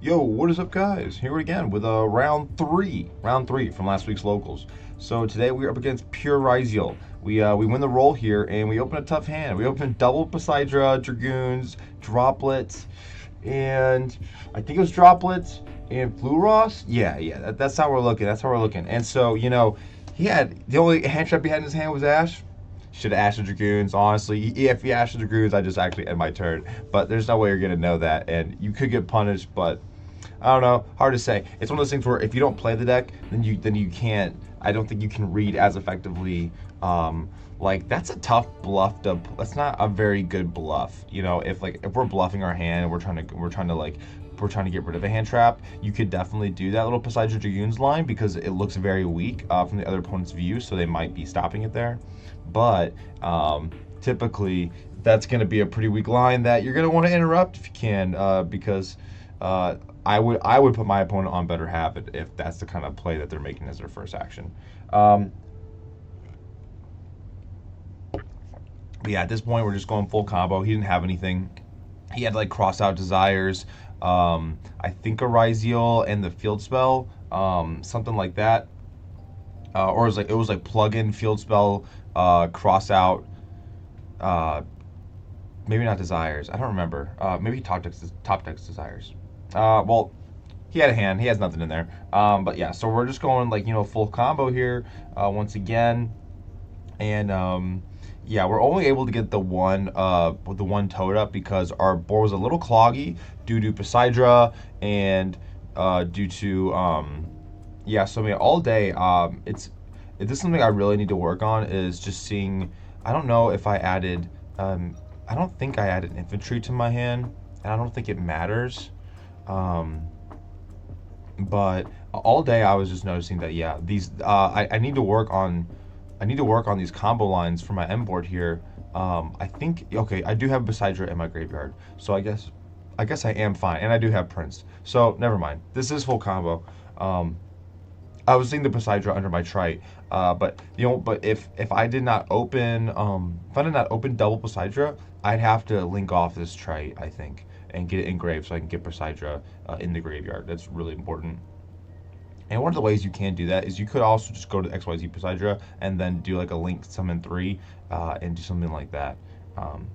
Yo, what is up, guys? Here again with round three from last week's locals. So today we're up against pure Ryzeal. We win the roll here and we open a tough hand. We open double Poseidra, Dragoons, Droplets, and I think it was Droplets and Blue Ross. Yeah, that's how we're looking. That's how we're looking. And so he had the only hand trap he had in his hand was Ash. Should have Ashed the Dragoons. Honestly, if he Ashed the Dragoons, I just actually end my turn. But there's no way you're gonna know that, and you could get punished. But I don't know. Hard to say. It's one of those things where if you don't play the deck, then you can't. I don't think you can read as effectively. Like that's a tough bluff to. That's not a very good bluff. If we're bluffing our hand and we're trying to get rid of a hand trap, you could definitely do that little Poseidon Dragoons line because it looks very weak from the other opponent's view, so they might be stopping it there. But typically, that's going to be a pretty weak line that you're going to want to interrupt if you can, because I would put my opponent on better habit if that's the kind of play that they're making as their first action. But yeah, at this point, we're just going full combo. He didn't have anything. He had like cross out desires. I think a Ryzeal and the field spell, something like that. Or it was like plug in field spell, cross out. Uh, Maybe not desires. I don't remember. Maybe top decks desires. Well, he had a hand. He has nothing in there. But yeah, so we're just going like full combo here once again, and yeah, we're only able to get the one toad up because our board was a little cloggy due to Poseidra and due to yeah. So I mean, all day this is something I really need to work on is just seeing. I don't know if I added. I don't think I added infantry to my hand, and I don't think it matters. Um, but all day I was just noticing that yeah, these I need to work on these combo lines for my M board here. I think okay, I do have Poseidra in my graveyard, so I guess I am fine, and I do have Prince. So never mind. This is full combo. Um, I was seeing the Poseidra under my trite, but if I did not open double Poseidra, I'd have to link off this trite, I think, and get it engraved so I can get Poseidra in the graveyard. That's really important. And one of the ways you can do that is you could also just go to XYZ Poseidra and then do like a link summon 3 and do something like that. Um,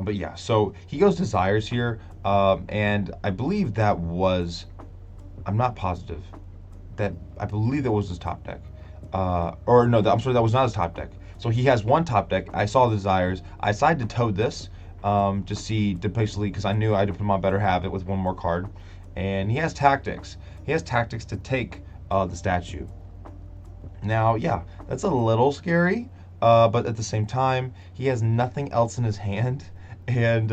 but yeah, so he goes desires here, and I believe that was. I'm not positive. That I believe that was his top deck. Or no, I'm sorry, that was not his top deck. So he has one top deck. I saw the desires. I decided to toad this to basically because I knew I had to put him on better habit with one more card, and he has tactics. He has tactics to take the statue. Now, yeah, that's a little scary, but at the same time, he has nothing else in his hand, and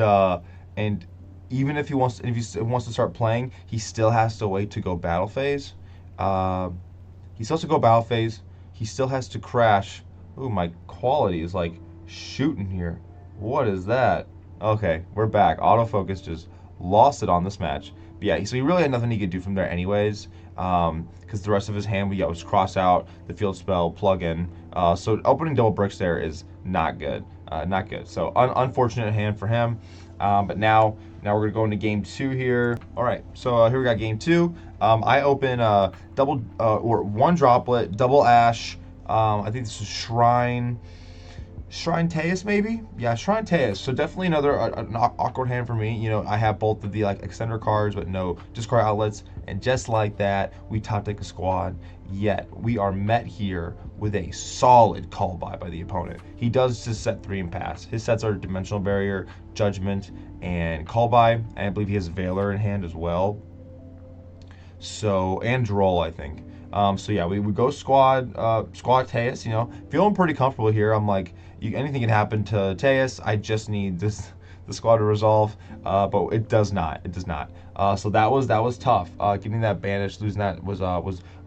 even if he wants to start playing, he still has to wait to go battle phase. Uh, he still has to go battle phase. He still has to crash. Ooh, my quality is like shooting here. What is that? Okay, we're back. Autofocus just lost it on this match. But yeah, so he really had nothing he could do from there anyways. Because the rest of his hand we got was cross out, the field spell, plug in. So opening double bricks there is not good. Not good. So unfortunate hand for him. But now we're gonna go into game 2 here. All right, so here we got game 2. I open double or one droplet, double ash. I think this is Shrine Teus maybe? Yeah, Shrine Teus. So definitely another an awkward hand for me. I have both of the like extender cards, but no discard outlets. And just like that, we top deck a squad. Yet we are met here with a solid call by the opponent. He does just set 3 and pass. His sets are Dimensional Barrier, Judgment, and call by. And I believe he has Valor in hand as well. So and Droll, I think. So yeah, we go squad Teus. Feeling pretty comfortable here. I'm like, anything can happen to Teus. I just need the squad to resolve, but it does not. It does not. So that was tough. Getting that banished, losing that was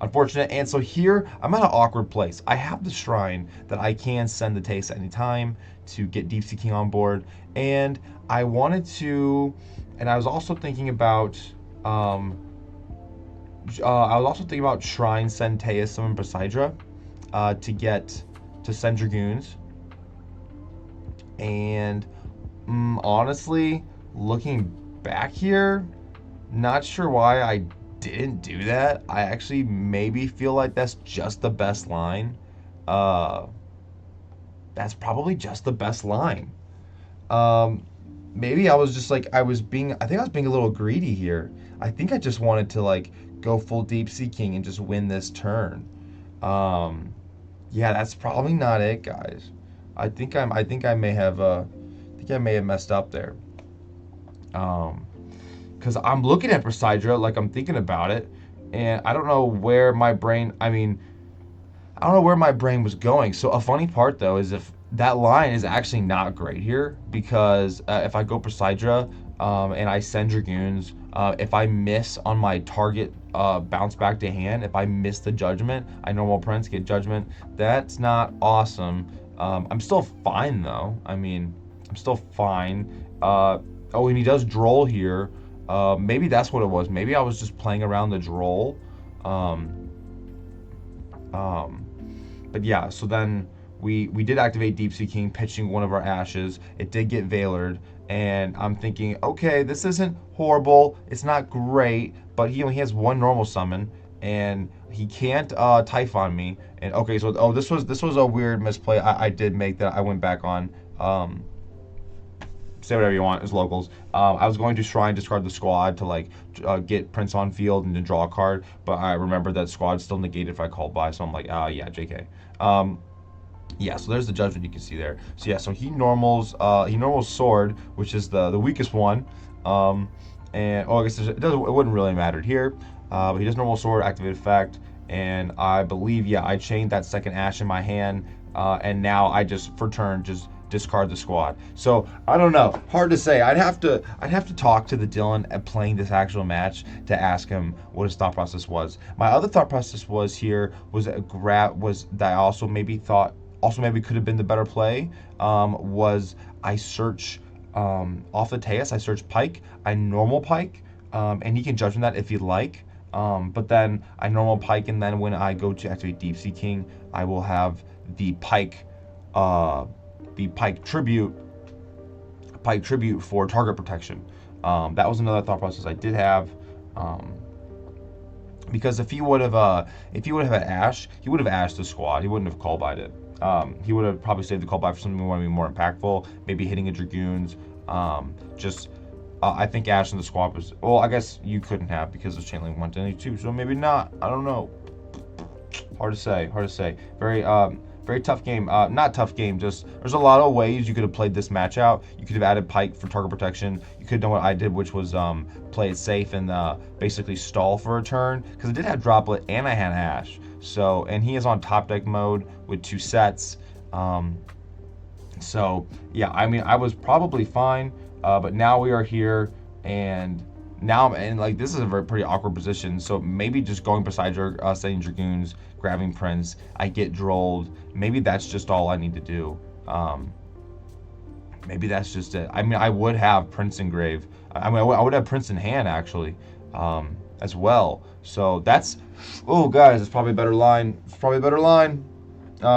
unfortunate. And so here I'm at an awkward place. I have the shrine that I can send the Teus at any time to get Deep Sea King on board, and I wanted to, and I was also thinking about. I was also thinking about Shrine, send Teus, summon Poseidra to send Dragoons. And honestly, looking back here, Not sure why I didn't do that. I actually maybe feel like that's just the best line. Uh, that's probably just the best line. Um, Maybe I was just like I think I was being a little greedy here. I think I just wanted to like go full deep sea king and just win this turn. Um, yeah, that's probably not it, guys. I think I think I may have messed up there. Um, because I'm looking at Poseidra, like I'm thinking about it, and I don't know where my brain. I mean, I don't know where my brain was going. So a funny part though is if that line is actually not great here because if I go Poseidra and I send Dragoons, if I miss on my target bounce back to hand, if I miss the judgment, I normal Prince get judgment. That's not awesome. I'm still fine though. I mean, I'm still fine. Oh, and he does droll here. Maybe that's what it was. Maybe I was just playing around the droll. Um, um, but yeah, so then we did activate Deep Sea King, pitching one of our ashes. It did get Veilered, and I'm thinking, okay, this isn't horrible. It's not great, but he only has one normal summon, and he can't Typhon me. And okay, so this was a weird misplay I did make that I went back on. Say whatever you want as locals. I was going to Shrine, discard the squad to like get Prince on field and then draw a card, but I remember that squad's still negated if I called by, so I'm like, yeah, JK. Yeah, so there's the judgment you can see there. So yeah, so he normals sword, which is the weakest one. And I guess it wouldn't really matter here. But he does normal sword, activate effect, and I believe I chained that second ash in my hand, and now I just for turn just discard the squad. So I don't know, hard to say. I'd have to talk to the Dylan at playing this actual match to ask him what his thought process was. My other thought process was that I also maybe could have been the better play. Was I search off the Teus, I search Pike, I normal Pike, and he can judge on that if he'd like. But then I normal Pike, and then when I go to activate Deep Sea King, I will have the Pike tribute for target protection. That was another thought process I did have. Because if he would have had Ash, he would have ashed the squad. He wouldn't have call byed it. He would have probably saved the call by for something that would be more impactful, maybe hitting a Dragoons. I think Ash in the squad was, well, I guess you couldn't have because of Chainlink 122, so maybe not. I don't know. Hard to say. Very tough game. Not tough game, just there's a lot of ways you could have played this match out. You could have added Pike for target protection. You could have done what I did, which was play it safe and basically stall for a turn, because I did have Droplet and I had Ash. So, and he is on top deck mode with 2 sets. So yeah, I mean, I was probably fine, but now we are here, and now I'm in, like, this is a pretty awkward position. So maybe just going beside setting Dragoons, grabbing Prince, I get drolled. Maybe that's just all I need to do. Maybe that's just it. I mean, I would have Prince engrave. I would have Prince in hand actually, as well. So that's, oh guys, it's probably a better line.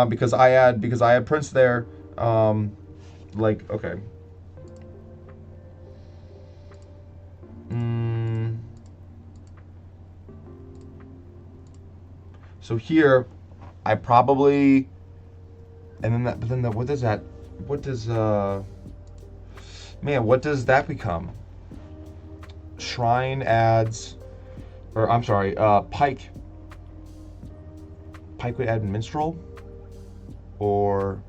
Because I had Prince there. Like, okay. So here, I probably, what does that become? Shrine adds, or I'm sorry, Pike. Pike would add Minstrel, or,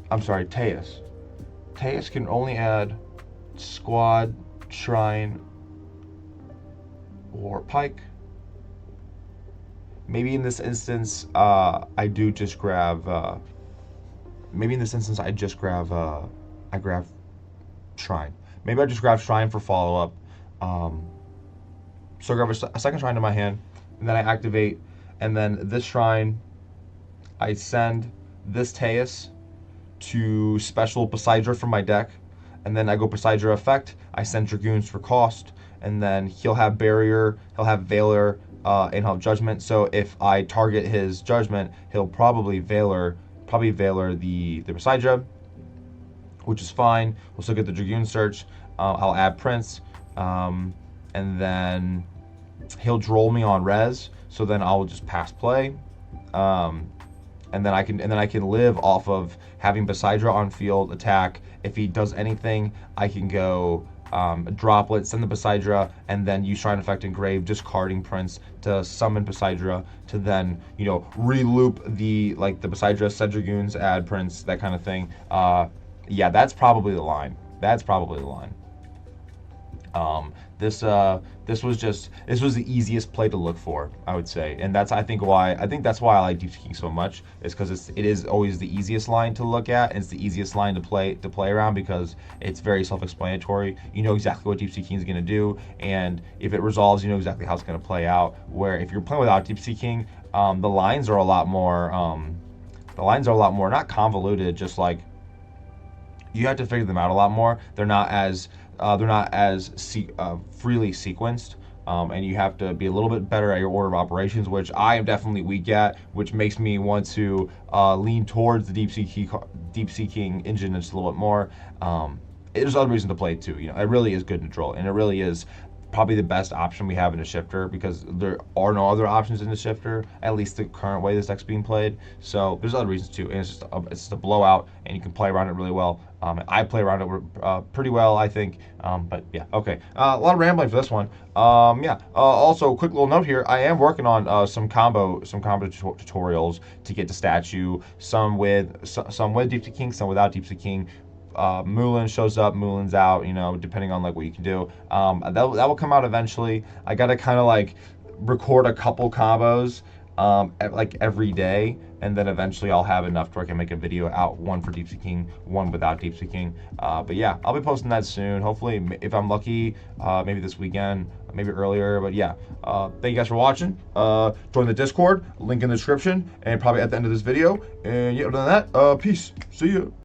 I'm sorry, Teus. Teus can only add Squad, Shrine, or Pike. Maybe in this instance, I do just grab. Maybe in this instance, I grab Shrine. Maybe I just grab Shrine for follow up. So I grab a second Shrine to my hand, and then I activate, and then this Shrine, I send this Teus to special Poseidra from my deck, and then I go Poseidra effect. I send Dragoons for cost, and then he'll have Barrier, he'll have Veiler, and he'll have Judgment. So if I target his Judgment, he'll probably Veiler the Poseidra, which is fine. We'll still get the Dragoon search. I'll add Prince. and then he'll droll me on res, so then I'll just pass play. And then I can live off of having Poseidra on field attack. If he does anything, I can go Droplet, send the Poseidra, and then use Shrine Effect Engrave, discarding Prince to summon Poseidra to then, you know, re-loop the Poseidra, send Dragoons, add Prince, that kind of thing. Yeah, that's probably the line. That's probably the line. This was the easiest play to look for, I would say, and that's I think that's why I like Deep Sea King so much, is because it is always the easiest line to look at, and it's the easiest line to play around because it's very self-explanatory. You know exactly what Deep Sea King is going to do, and if it resolves, you know exactly how it's going to play out. Where if you're playing without Deep Sea King, the lines are a lot more not convoluted, just like you have to figure them out a lot more. They're not as freely sequenced, and you have to be a little bit better at your order of operations, which I am definitely weak at, which makes me want to lean towards the Deep Sea King engine just a little bit more. There's other reasons to play it too. You know, it really is good neutral, and it really is probably the best option we have in a shifter, because there are no other options in the shifter, at least the current way this deck's being played. So there's other reasons too, and it's just a blowout, and you can play around it really well. I play around it pretty well, I think. But yeah, okay. A lot of rambling for this one. Yeah. Also, quick little note here: I am working on some combo tutorials to get to statue. Some with Deep Sea King, some without Deep Sea King. Mulan shows up, Mulan's out, you know, depending on like what you can do. That will come out eventually. I gotta kind of like record a couple combos like every day, and then eventually I'll have enough where I can make a video out, one for Deep Sea King, one without Deep Sea King. But yeah, I'll be posting that soon. Hopefully, if I'm lucky, maybe this weekend, maybe earlier. But yeah, thank you guys for watching. Join the Discord, link in the description, and probably at the end of this video. And yeah, other than that, peace. See you.